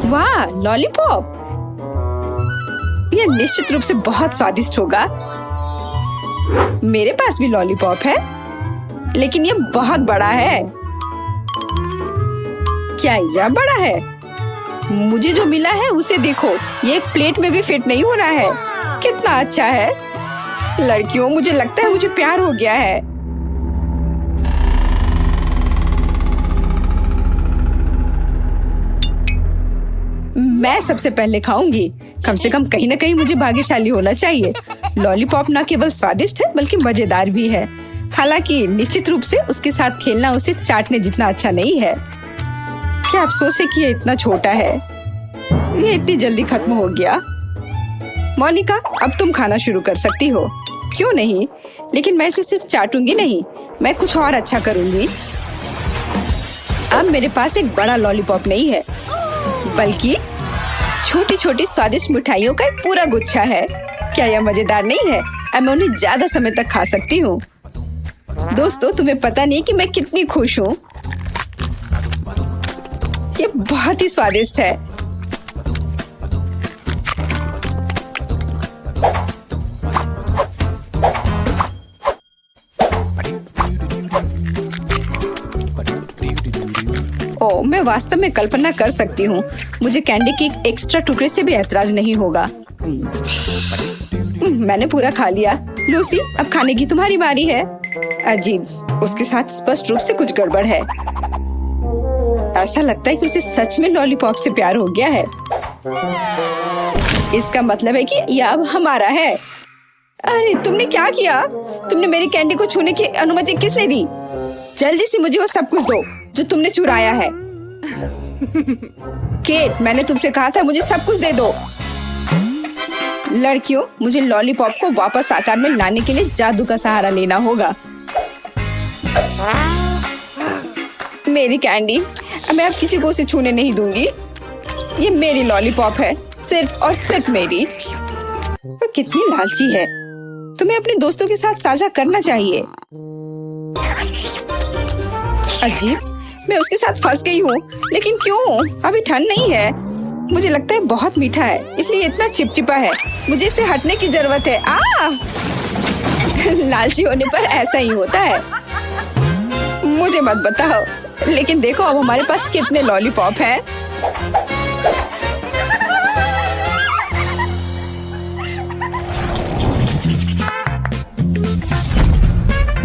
वाह, लॉलीपॉप! ये निश्चित रूप से बहुत स्वादिष्ट होगा। मेरे पास भी लॉलीपॉप है, लेकिन ये बहुत बड़ा है। क्या यह बड़ा है? मुझे जो मिला है उसे देखो, ये एक प्लेट में भी फिट नहीं हो रहा है। कितना अच्छा है। लड़कियों, मुझे लगता है मुझे प्यार हो गया है। मैं सबसे पहले खाऊंगी। कम से कम कहीं ना कहीं मुझे भाग्यशाली होना चाहिए। लॉलीपॉप न केवल स्वादिष्ट है बल्कि मजेदार भी है। हालांकि निश्चित रूप से उसके साथ खेलना उसे चाटने जितना अच्छा नहीं है। क्या अफसोस है कि ये इतना छोटा है। ये इतनी जल्दी खत्म हो गया। मोनिका, अब तुम खाना शुरू कर सकती हो। क्यों नहीं? लेकिन मैं इसे सिर्फ चाटूंगी नहीं, मैं कुछ और अच्छा करूंगी। अब मेरे पास एक बड़ा लॉलीपॉप नहीं है, बल्कि छोटी छोटी स्वादिष्ट मिठाइयों का एक पूरा गुच्छा है। क्या यह मजेदार नहीं है? अब मैं उन्हें ज्यादा समय तक खा सकती हूँ। दोस्तों, तुम्हें पता नहीं कि मैं कितनी खुश हूँ। ये बहुत ही स्वादिष्ट है। ओ, मैं वास्तव में कल्पना कर सकती हूँ। मुझे कैंडी के एक एक्स्ट्रा टुकड़े से भी ऐतराज नहीं होगा। मैंने पूरा खा लिया। लूसी, अब खाने की तुम्हारी बारी है। अजीब, उसके साथ स्पष्ट रूप से कुछ गड़बड़ है। ऐसा लगता है कि उसे सच में लॉलीपॉप से प्यार हो गया है। इसका मतलब है कि यह अब हमारा है। अरे, तुमने क्या किया? तुमने मेरी कैंडी को छूने की अनुमति किसने दी? जल्दी से मुझे वो सब कुछ दो जो तुमने चुराया है। केट, मैंने तुमसे कहा था मुझे सब कुछ दे दो। लड़कियों, मुझे लॉलीपॉप को वापस आकार में लाने के लिए जादू का सहारा लेना होगा। मेरी कैंडी, मैं अब किसी को उसे छूने नहीं दूंगी। ये मेरी लॉलीपॉप है, सिर्फ और सिर्फ मेरी। वो कितनी लालची है। तुम्हें अपने दोस्तों के साथ साझा करना चाहिए। अजीब, मैं उसके साथ फंस गई हूँ। लेकिन क्यों? अभी ठंड नहीं है। मुझे लगता है बहुत मीठा है, इसलिए इतना चिपचिपा है। मुझे इससे हटने की जरूरत है। लालची होने पर ऐसा ही होता है। मुझे मत बताओ, लेकिन देखो अब हमारे पास कितने लॉलीपॉप हैं।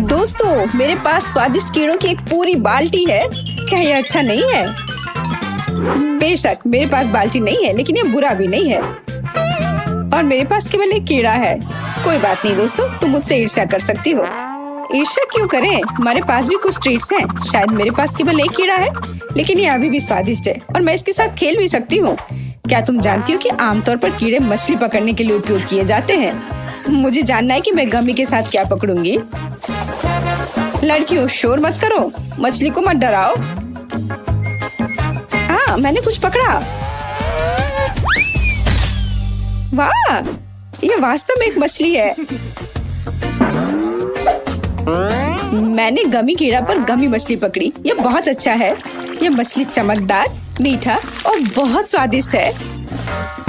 दोस्तों, मेरे पास स्वादिष्ट कीड़ों की एक पूरी बाल्टी है। क्या यह अच्छा नहीं है? बेशक मेरे पास बाल्टी नहीं है, लेकिन ये बुरा भी नहीं है। और मेरे पास केवल एक कीड़ा है। कोई बात नहीं दोस्तों, तुम मुझसे ईर्ष्या कर सकती हो। ईर्ष्या क्यों करें? हमारे पास भी कुछ ट्रीट्स हैं। शायद मेरे पास केवल एक कीड़ा है, लेकिन ये अभी भी स्वादिष्ट है और मैं इसके साथ खेल भी सकती हूँ। क्या तुम जानती हो कि आमतौर पर कीड़े मछली पकड़ने के लिए उपयोग किए जाते हैं? मुझे जानना है कि मैं गमी के साथ क्या पकड़ूंगी। लड़कियों, शोर मत करो, मछली को मत डराओ। हाँ, मैंने कुछ पकड़ा। वाह, ये वास्तव में एक मछली है। मैंने गमी कीड़ा पर गमी मछली पकड़ी। ये बहुत अच्छा है। ये मछली चमकदार, मीठा और बहुत स्वादिष्ट है।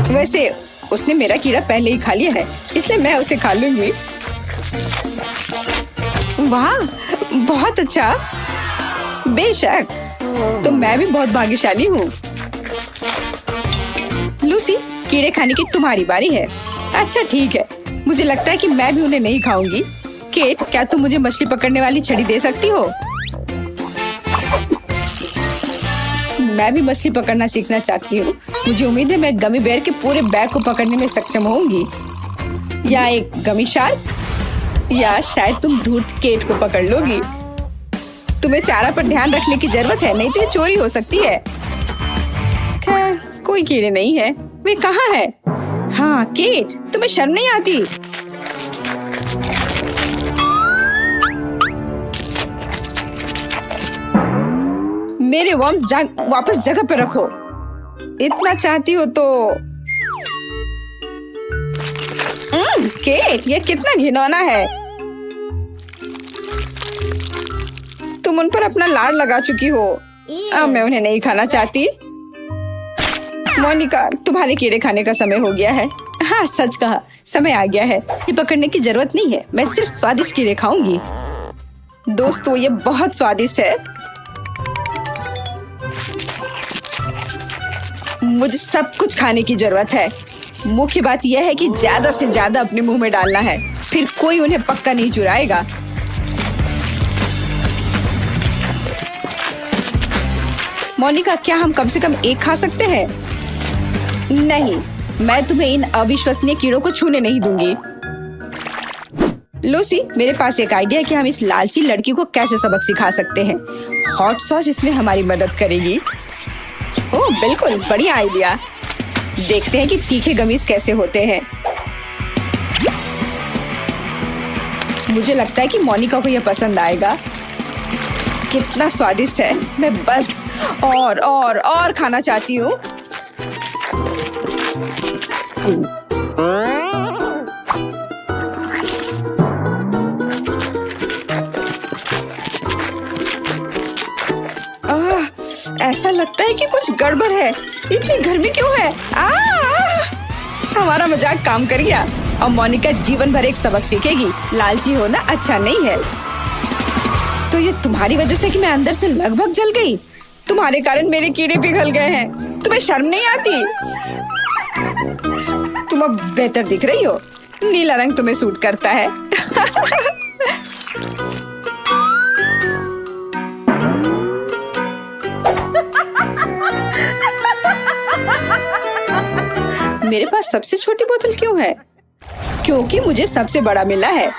वैसे उसने मेरा कीड़ा पहले ही खा लिया है, इसलिए मैं उसे खा लूंगी। वाह, बहुत अच्छा। बेशक, तो मैं भी बहुत भाग्यशाली हूँ। लूसी, कीड़े खाने की तुम्हारी बारी है। अच्छा ठीक है, मुझे लगता है कि मैं भी उन्हें नहीं खाऊंगी। केट, क्या तुम मुझे मछली पकड़ने वाली छड़ी दे सकती हो? मैं भी मछली पकड़ना सीखना चाहती हूँ। मुझे उम्मीद है मैं गमी बेयर के पूरे बैग को पकड़ने में सक्षम होंगी। या एक गमी शार्क, या शायद तुम धूर्त केट को पकड़ लोगी। तुम्हें चारा पर ध्यान रखने की जरूरत है, नहीं तो ये चोरी हो सकती है। खैर, कोई कीड़े नहीं है। वे कहाँ है? हाँ केट, तुम्हें शर्म नहीं आती? मेरे वर्म्स वापस जगह पर रखो। इतना चाहती हो तो। केट, ये कितना घिनौना है। तुम उन पर अपना लाड़ लगा चुकी हो। अब मैं उन्हें नहीं खाना चाहती। मोनिका, तुम्हारे कीड़े खाने का समय हो गया है। हाँ, सच कहा, समय आ गया है। ये पकड़ने की जरूरत नहीं है, मैं सिर्फ स्वादिष्ट कीड़े खाऊंगी। दोस्तों, ये बहुत स्वादिष्ट है। मुझे सब कुछ खाने की जरूरत है। मुख्य बात यह है कि ज्यादा से ज्यादा अपने मुंह में डालना है, फिर कोई उन्हें पक्का नहीं चुराएगा। मोनिका, क्या हम कम से कम एक खा सकते हैं? नहीं, मैं तुम्हें इन अविश्वसनीय कीड़ों को छूने नहीं दूंगी। लूसी, मेरे पास एक आइडिया है कि हम इस लालची लड़की को कैसे सबक सिखा सकते हैं। हॉट सॉस इसमें हमारी मदद करेगी। ओह, बिल्कुल बढ़िया आइडिया। देखते हैं कि तीखे गमीज कैसे होते हैं। मुझे लगता है कि मोनिका को यह पसंद आएगा। कितना स्वादिष्ट है, मैं बस और खाना चाहती हूँ। ऐसा लगता है कि कुछ गड़बड़ है। इतनी गर्मी क्यों है? हमारा मजाक काम कर गया और मोनिका जीवन भर एक सबक सीखेगी। लालची होना अच्छा नहीं है। तो ये तुम्हारी वजह से कि मैं अंदर से लगभग जल गई। तुम्हारे कारण मेरे कीड़े पिघल गए हैं। तुम्हें शर्म नहीं आती? तुम अब बेहतर दिख रही हो। नीला रंग तुम्हें सूट करता है। मेरे पास सबसे छोटी बोतल क्यों है? क्योंकि मुझे सबसे बड़ा मिला है।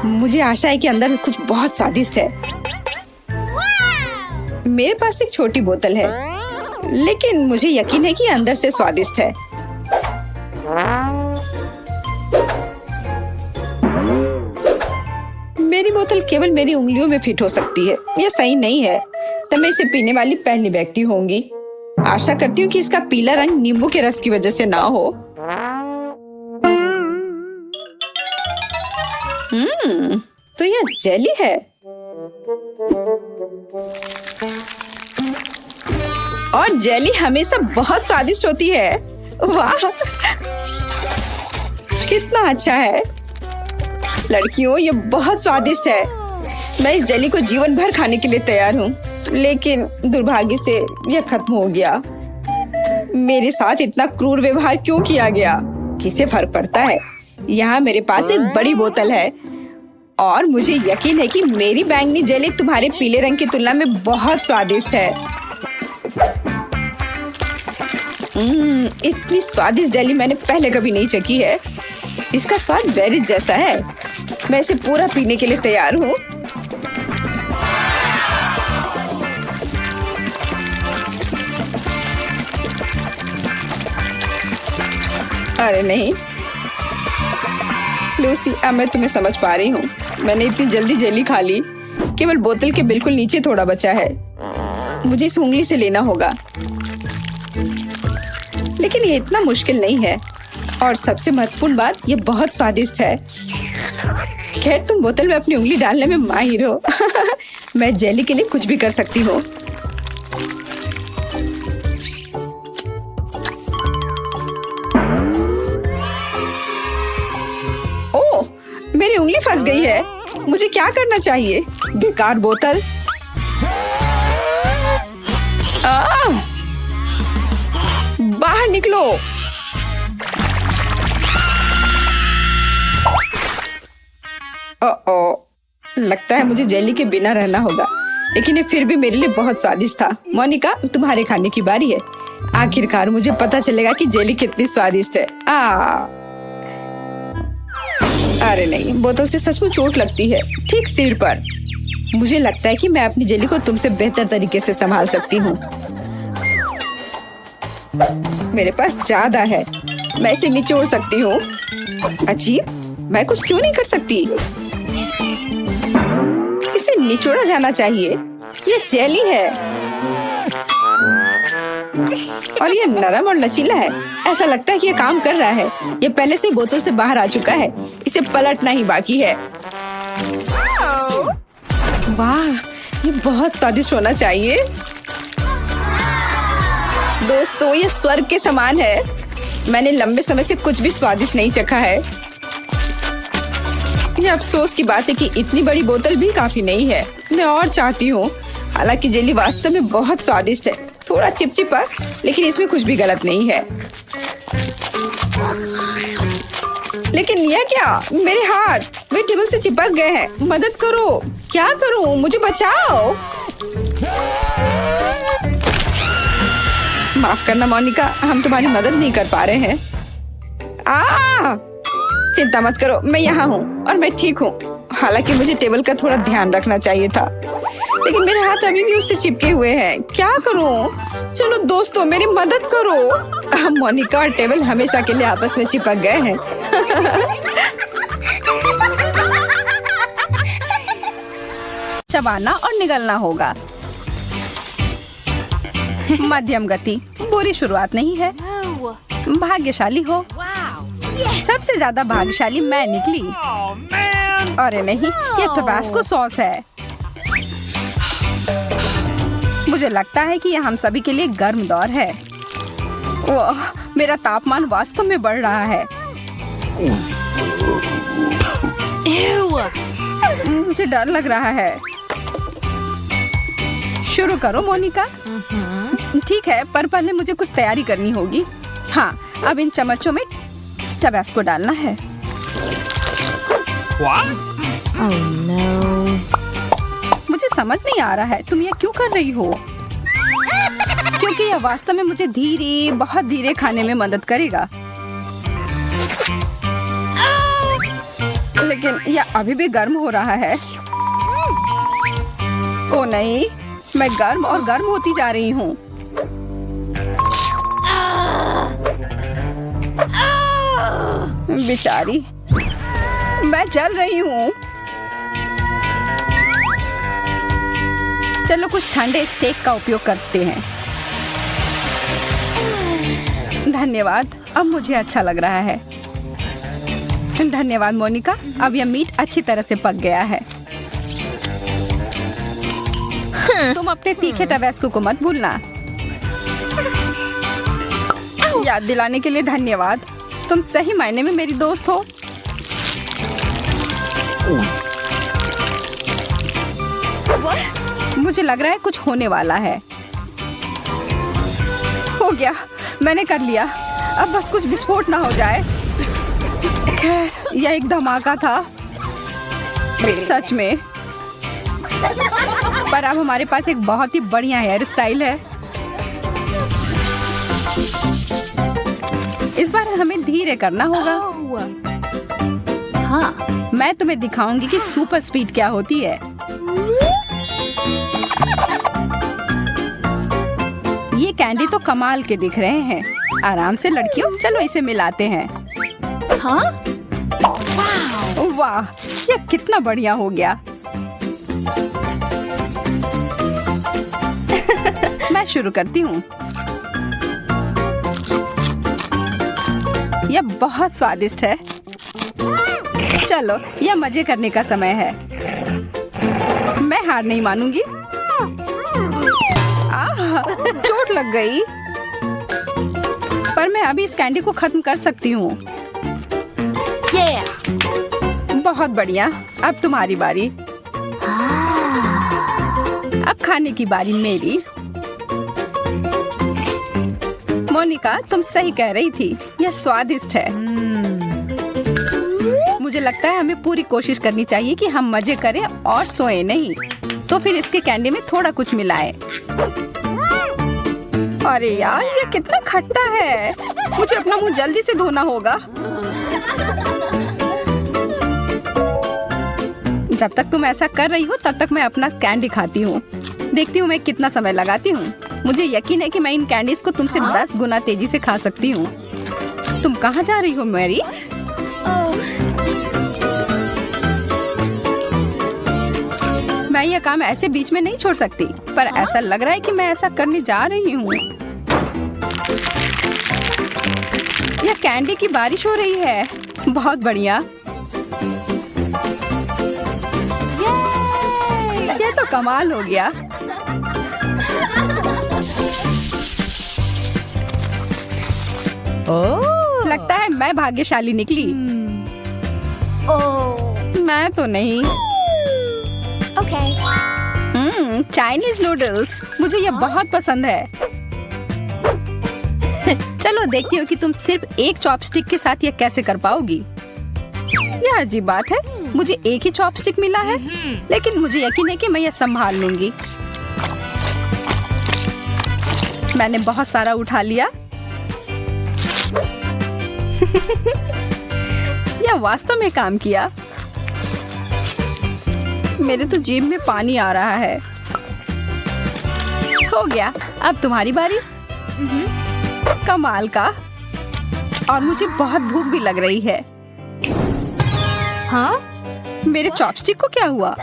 मुझे आशा है कि अंदर कुछ बहुत स्वादिष्ट है। मेरे पास एक छोटी बोतल है, लेकिन मुझे यकीन है कि अंदर से स्वादिष्ट है। मेरी बोतल केवल मेरी उंगलियों में फिट हो सकती है। यह सही नहीं है। तो मैं इसे पीने वाली पहली व्यक्ति होंगी। आशा करती हूँ कि इसका पीला रंग नींबू के रस की वजह से ना हो। तो यह जेली है। और जेली हमेशा बहुत स्वादिष्ट होती है। वाह, कितना अच्छा है। लड़कियों, ये बहुत स्वादिष्ट है। मैं इस जेली को जीवन भर खाने के लिए तैयार हूँ, लेकिन दुर्भाग्य से यह खत्म हो गया। मेरे साथ इतना क्रूर व्यवहार क्यों किया गया? किसे फर्क पड़ता है? यहाँ मेरे पास एक बड़ी बोतल है और मुझे यकीन है कि मेरी बैंगनी जेली तुम्हारे पीले रंग की तुलना में बहुत स्वादिष्ट है। इतनी स्वादिष्ट जेली मैंने पहले कभी नहीं चखी है। इसका स्वाद बेरीज जैसा है। मैं इसे पूरा पीने के लिए तैयार हूँ। अरे नहीं लूसी, अब मैं तुम्हें समझ पा रही हूँ। मैंने इतनी जल्दी जेली खा ली। केवल बोतल के बिल्कुल नीचे थोड़ा बचा है। मुझे इस उंगली से लेना होगा, लेकिन ये इतना मुश्किल नहीं है। और सबसे महत्वपूर्ण बात, ये बहुत स्वादिष्ट है। खैर, तुम बोतल में अपनी उंगली डालने में माहिर हो। मैं जेली के लिए कुछ भी कर सकती हूँ। ओह, मेरी उंगली फंस गई है। मुझे क्या करना चाहिए? बेकार बोतल। बाहर निकलो। लगता है मुझे जेली के बिना रहना होगा, लेकिन ये फिर भी मेरे लिए बहुत स्वादिष्ट था। मोनिका, तुम्हारे खाने की बारी है। आखिरकार मुझे पता चलेगा कि जेली कितनी स्वादिष्ट है। अरे नहीं, बोतल से सचमुच चोट लगती है, ठीक सिर पर। मुझे लगता है कि मैं अपनी जेली को तुमसे बेहतर तरीके से संभाल सकती हूँ। मेरे पास ज्यादा है, मैं इसे निचोड़ सकती हूँ। अजीब, मैं कुछ क्यों नहीं कर सकती? इसे निचोड़ा जाना चाहिए। यह जेली है और यह नरम और लचीला है। ऐसा लगता है कि यह काम कर रहा है। यह पहले से बोतल से बाहर आ चुका है। इसे पलटना ही बाकी है। वाह, ये बहुत स्वादिष्ट होना चाहिए। दोस्तों, ये स्वर्ग के समान है। मैंने लंबे समय से कुछ भी स्वादिष्ट नहीं चखा है। ये अफसोस की बात है कि इतनी बड़ी बोतल भी काफी नहीं है। मैं और चाहती हूँ। हालांकि जेली वास्तव में बहुत स्वादिष्ट है, थोड़ा चिपचिपा, लेकिन इसमें कुछ भी गलत नहीं है। लेकिन यह क्या, मेरे हाथ वे टेबल से चिपक गए हैं। मदद करो, क्या करूं, मुझे बचाओ। माफ करना मोनिका, हम तुम्हारी मदद नहीं कर पा रहे हैं। चिंता मत करो, मैं यहाँ हूँ और मैं ठीक हूँ। हालांकि मुझे टेबल का थोड़ा ध्यान रखना चाहिए था, लेकिन मेरे हाथ अभी भी उससे चिपके हुए हैं। क्या करूं? चलो दोस्तों, मेरी मदद करो। हम मोनिका और टेबल हमेशा के लिए आपस में चिपक गए हैं। चबाना और निगलना होगा। मध्यम गति, बुरी शुरुआत नहीं है। भाग्यशाली हो। सबसे ज्यादा भाग्यशाली मैं निकली। अरे नहीं, ये टबास्को सॉस है। मुझे लगता है कि यह हम सभी के लिए गर्म दौर है। ओह, मेरा तापमान वास्तव में बढ़ रहा है। मुझे डर लग रहा है। शुरू करो मोनिका। ठीक है, पर पहले मुझे कुछ तैयारी करनी होगी। हाँ, अब इन चम्मचों में टबास्को डालना है। Oh no. मुझे समझ नहीं आ रहा है तुम ये क्यों कर रही हो, क्योंकि यह वास्तव में मुझे धीरे, बहुत धीरे खाने में मदद करेगा। लेकिन यह अभी भी गर्म हो रहा है। ओ नहीं, मैं गर्म और गर्म होती जा रही हूँ। बेचारी, मैं जल रही हूँ। चलो कुछ ठंडे स्टेक का उपयोग करते हैं। धन्यवाद, अब मुझे अच्छा लग रहा है। धन्यवाद मोनिका, अब यह मीट अच्छी तरह से पक गया है। तुम अपने तीखे टबास्को को मत भूलना। याद दिलाने के लिए धन्यवाद। तुम सही मायने में मेरी दोस्त हो। मुझे लग रहा है कुछ होने वाला है। हो गया, मैंने कर लिया। अब बस कुछ विस्फोट ना हो जाए। खैर, यह एक धमाका था सच में। पर अब हमारे पास एक बहुत ही बढ़िया हेयर स्टाइल है। इस बार हमें धीरे करना होगा। हाँ, मैं तुम्हें दिखाऊंगी कि सुपर स्पीड क्या होती है। ये कैंडी तो कमाल के दिख रहे हैं। आराम से लड़कियों, चलो इसे मिलाते हैं। हाँ? वाह, ये कितना बढ़िया हो गया। मैं शुरू करती हूँ। यह बहुत स्वादिष्ट है। चलो, यह मजे करने का समय है। मैं हार नहीं मानूंगी। चोट लग गई। पर मैं अभी इस कैंडी को खत्म कर सकती हूँ। बहुत बढ़िया, अब तुम्हारी बारी। अब खाने की बारी मेरी। मोनिका, तुम सही कह रही थी, यह स्वादिष्ट है। मुझे लगता है हमें पूरी कोशिश करनी चाहिए कि हम मजे करें और सोए नहीं। तो फिर इसके कैंडी में थोड़ा कुछ मिलाएं। अरे यार, ये कितना खट्टा है। मुझे अपना मुंह जल्दी से धोना होगा। जब तक तुम ऐसा कर रही हो तब तक मैं अपना कैंडी खाती हूँ। देखती हूँ मैं कितना समय लगाती हूँ। मुझे यकीन है कि मैं इन कैंडीज को तुमसे 10 गुना तेजी से खा सकती हूँ। तुम कहाँ जा रही हो मैरी? मैं यह काम ऐसे बीच में नहीं छोड़ सकती, पर ऐसा लग रहा है कि मैं ऐसा करने जा रही हूँ। यह कैंडी की बारिश हो रही है। बहुत बढ़िया। ये तो कमाल हो गया। Oh. लगता है मैं भाग्यशाली निकली। मैं तो नहीं। चाइनीज नूडल्स, मुझे ये बहुत पसंद है। चलो देखती हूँ कि तुम सिर्फ एक चॉपस्टिक के साथ ये कैसे कर पाओगी। यह अजीब बात है, मुझे एक ही चॉपस्टिक मिला है, लेकिन मुझे यकीन है कि मैं यह संभाल लूंगी। मैंने बहुत सारा उठा लिया। यह वास्तव में काम किया। मेरे तो जीभ में पानी आ रहा है। हो गया, अब तुम्हारी बारी। कमाल का। और मुझे बहुत भूख भी लग रही है। हाँ? मेरे चॉपस्टिक को क्या हुआ?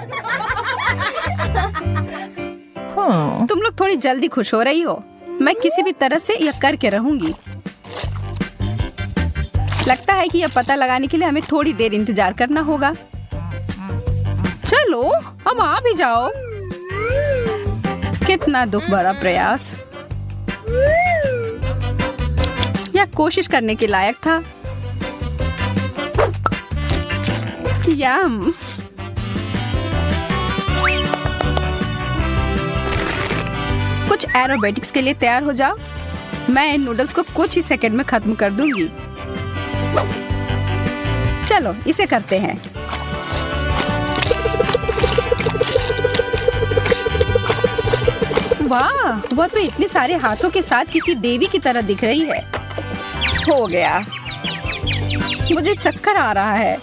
तुम लोग थोड़ी जल्दी खुश हो रही हो। मैं किसी भी तरह से यह करके रहूंगी। लगता है कि यह पता लगाने के लिए हमें थोड़ी देर इंतजार करना होगा। चलो अब आ भी जाओ। कितना दुख भरा प्रयास। यह कोशिश करने के लायक था। यम। कुछ एरोबेटिक्स के लिए तैयार हो जाओ। मैं इन नूडल्स को कुछ ही सेकंड में खत्म कर दूंगी। चलो इसे करते हैं। वाह, वह तो इतने सारे हाथों के साथ किसी देवी की तरह दिख रही है। हो गया। मुझे चक्कर आ रहा है।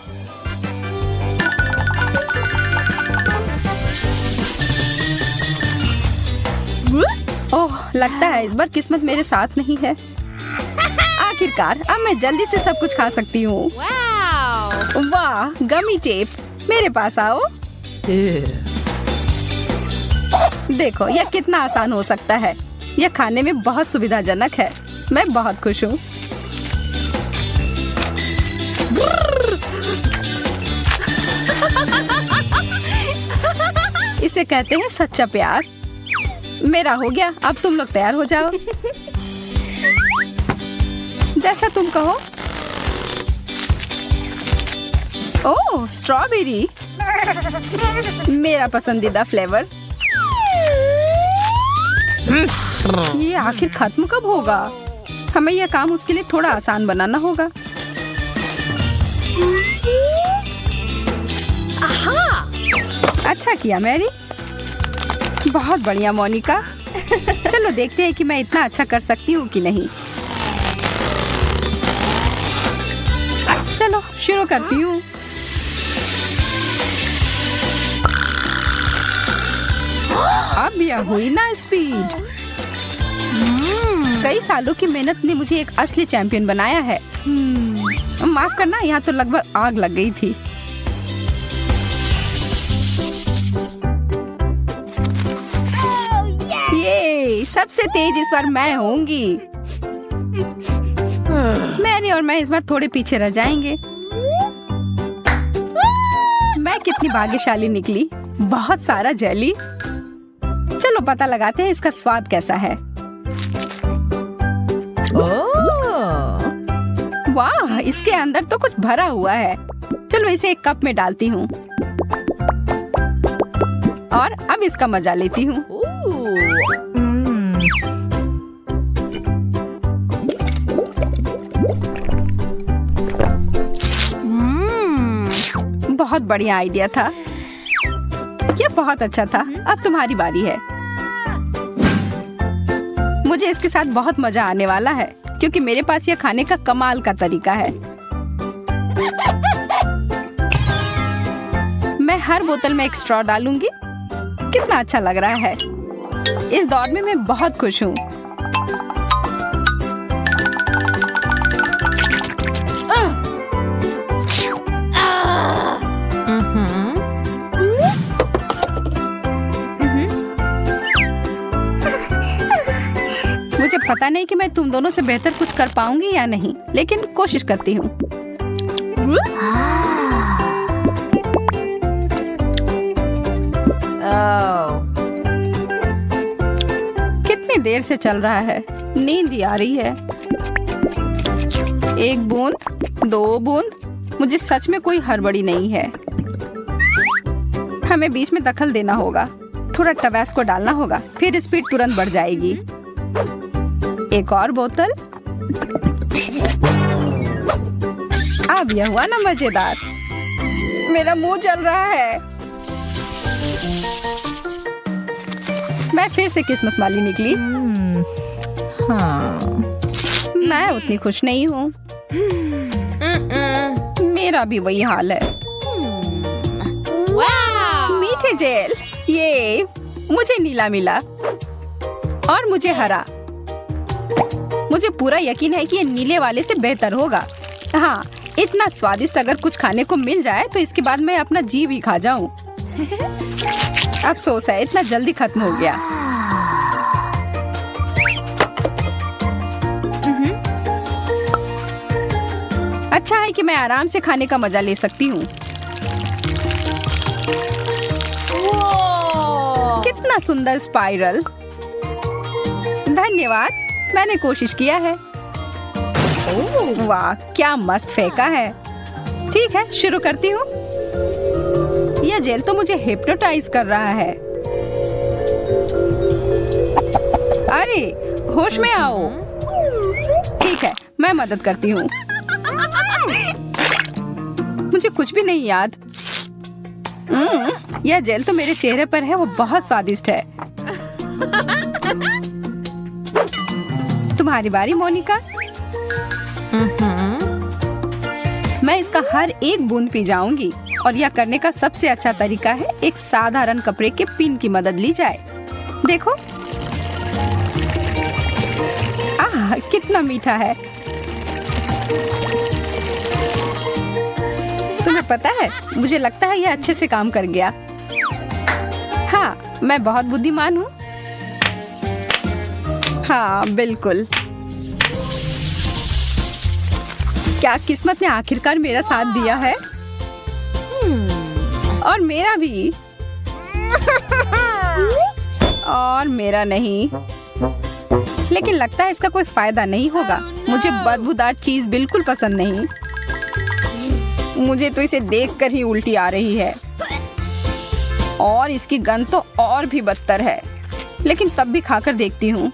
ओह, लगता है इस बार किस्मत मेरे साथ नहीं है। आखिरकार अब मैं जल्दी से सब कुछ खा सकती हूँ। वाह, गमी टेप, मेरे पास आओ। देखो यह कितना आसान हो सकता है। यह खाने में बहुत सुविधाजनक है। मैं बहुत खुश हूँ। इसे कहते हैं सच्चा प्यार। मेरा हो गया, अब तुम लोग तैयार हो जाओ। जैसा तुम कहो। ओह, स्ट्रॉबेरी, मेरा पसंदीदा फ्लेवर। ये आखिर खत्म कब होगा? हमें यह काम उसके लिए थोड़ा आसान बनाना होगा। अच्छा किया मैरी। बहुत बढ़िया मोनिका। चलो देखते हैं कि मैं इतना अच्छा कर सकती हूँ कि नहीं। चलो शुरू करती हूँ। अब यह हुई ना स्पीड। कई सालों की मेहनत ने मुझे एक असली चैंपियन बनाया है। माफ करना, यहाँ तो लगभग आग लग गई थी। ये सबसे तेज इस बार मैं होंगी। मैरी और मैं इस बार थोड़े पीछे रह जाएंगे। मैं कितनी भाग्यशाली निकली। बहुत सारा जेली। चलो पता लगाते हैं इसका स्वाद कैसा है। वाह, इसके अंदर तो कुछ भरा हुआ है। चलो इसे एक कप में डालती हूँ और अब इसका मजा लेती हूँ। बहुत बढ़िया आइडिया था। यह बहुत अच्छा था। अब तुम्हारी बारी है। मुझे इसके साथ बहुत मजा आने वाला है क्योंकि मेरे पास यह खाने का कमाल का तरीका है। मैं हर बोतल में एक स्ट्रॉ डालूंगी। कितना अच्छा लग रहा है। इस दौर में मैं बहुत खुश हूँ। मुझे पता नहीं कि मैं तुम दोनों से बेहतर कुछ कर पाऊंगी या नहीं, लेकिन कोशिश करती हूँ। कितनी देर से चल रहा है। नींद ही आ रही है। एक बूंद, 2 बूंद। मुझे सच में कोई हड़बड़ी नहीं है। हमें बीच में दखल देना होगा। थोड़ा टबैस्को डालना होगा, फिर स्पीड तुरंत बढ़ जाएगी। एक और बोतल। अब यह हुआ ना मजेदार। मेरा मुंह जल रहा है। मैं फिर से किस्मत वाली निकली। हाँ। मैं उतनी खुश नहीं हूँ। मेरा भी वही हाल है। मीठे जेल। ये मुझे नीला मिला और मुझे हरा। मुझे पूरा यकीन है कि ये नीले वाले से बेहतर होगा। हाँ, इतना स्वादिष्ट अगर कुछ खाने को मिल जाए तो इसके बाद मैं अपना जी भी खा जाऊं। अफसोस है इतना जल्दी खत्म हो गया। अच्छा है कि मैं आराम से खाने का मजा ले सकती हूँ। कितना सुंदर स्पाइरल। धन्यवाद, मैंने कोशिश किया है। वाह, क्या मस्त फेंका है। ठीक है, शुरू करती हूँ। यह जेल तो मुझे हिप्नोटाइज कर रहा है। अरे, होश में आओ। ठीक है, मैं मदद करती हूँ। मुझे कुछ भी नहीं याद। यह जेल तो मेरे चेहरे पर है, वो बहुत स्वादिष्ट है। तुम्हारी बारी मोनिका। मैं इसका हर एक बूंद पी जाऊंगी और यह करने का सबसे अच्छा तरीका है एक साधारण कपड़े के पिन की मदद ली जाए। देखो, आह, कितना मीठा है। तुम्हें पता है, मुझे लगता है यह अच्छे से काम कर गया। हाँ, मैं बहुत बुद्धिमान हूँ। हाँ, बिल्कुल। क्या किस्मत ने आखिरकार मेरा साथ दिया है? और मेरा भी। और मेरा नहीं। लेकिन लगता है इसका कोई फायदा नहीं होगा। मुझे बदबूदार चीज बिल्कुल पसंद नहीं। मुझे तो इसे देखकर ही उल्टी आ रही है। और इसकी गंध तो और भी बदतर है। लेकिन तब भी खाकर देखती हूँ।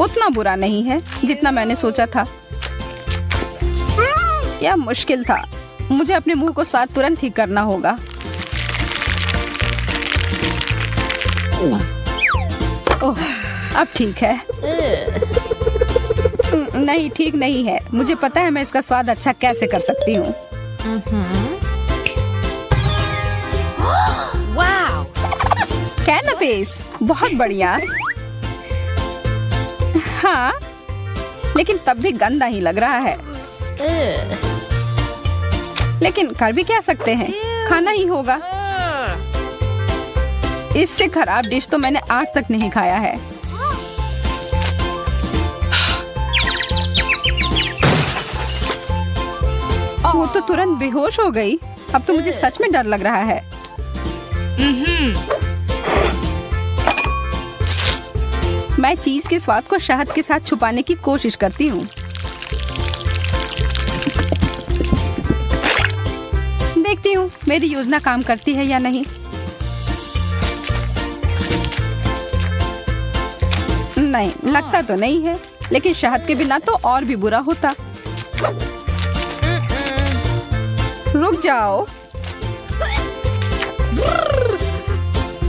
उतना बुरा नहीं है जितना मैंने सोचा था। यह मुश्किल था। मुझे अपने मुंह को साथ तुरंत ठीक करना होगा। ओह, अब ठीक है। नहीं, ठीक नहीं है। मुझे पता है मैं इसका स्वाद अच्छा कैसे कर सकती हूँ। कैनपेस, बहुत बढ़िया। हाँ, लेकिन तब भी गंदा ही लग रहा है। लेकिन कर भी क्या सकते हैं, खाना ही होगा। इससे खराब डिश तो मैंने आज तक नहीं खाया है। वो तो तुरंत बेहोश हो गई। अब तो मुझे सच में डर लग रहा है। मैं चीज के स्वाद को शहद के साथ छुपाने की कोशिश करती हूँ। देखती हूँ मेरी योजना काम करती है या नहीं। नहीं, लगता तो नहीं है। लेकिन शहद के बिना तो और भी बुरा होता। रुक जाओ।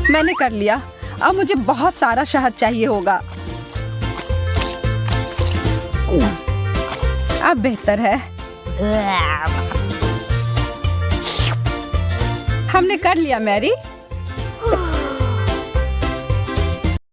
मैंने कर लिया। अब मुझे बहुत सारा शहद चाहिए होगा। अब बेहतर है। हमने कर लिया मैरी।